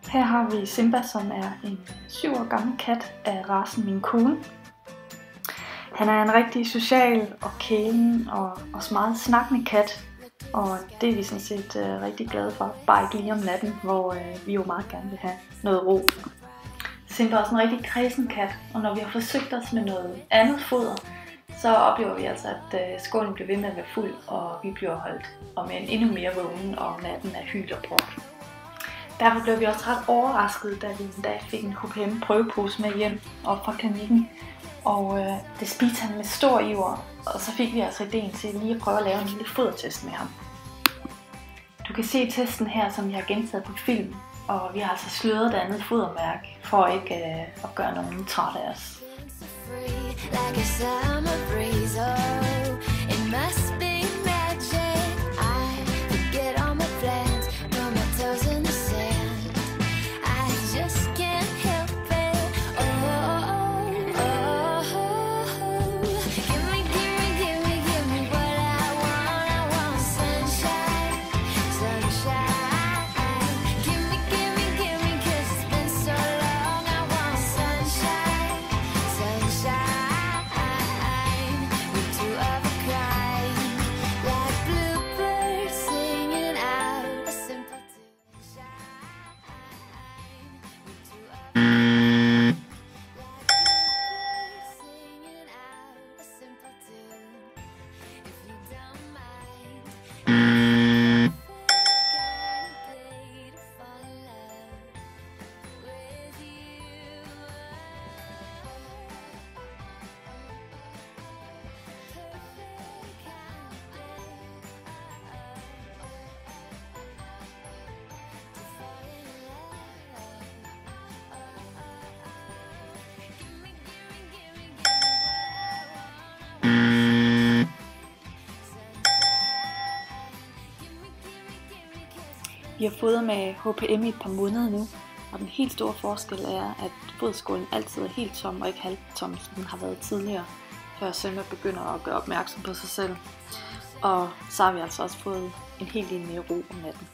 Her har vi Simba, som er en 7 år gammel kat af racen Maine Coon. Han er en rigtig social og kælen og også meget snakkende kat, og det er vi sådan set rigtig glade for, bare ikke lige om natten, hvor vi jo meget gerne vil have noget ro. Simba er også en rigtig kredsen kat, og når vi har forsøgt os med noget andet foder, så oplever vi altså, at skålen bliver ved med at være fuld, og vi bliver holdt og med en endnu mere vågen om natten af hyl og brok. Derfor blev vi også ret overrasket, da vi en dag fik en HPM prøvepose med hjem op fra klinikken, og det spiste han med stor iver, og så fik vi altså ideen til lige at prøve at lave en lille fodertest med ham. Du kan se testen her, som jeg har gentaget på film, og vi har altså sløret det andet fodermærke for ikke at gøre nogen træt af os. Vi har fodret med HPM i et par måneder nu, og den helt store forskel er, at foderskålen altid er helt tom og ikke halvtom, som den har været tidligere, før Simba begynder at gøre opmærksom på sig selv. Og så har vi altså også fået en helt lille mere ro om natten.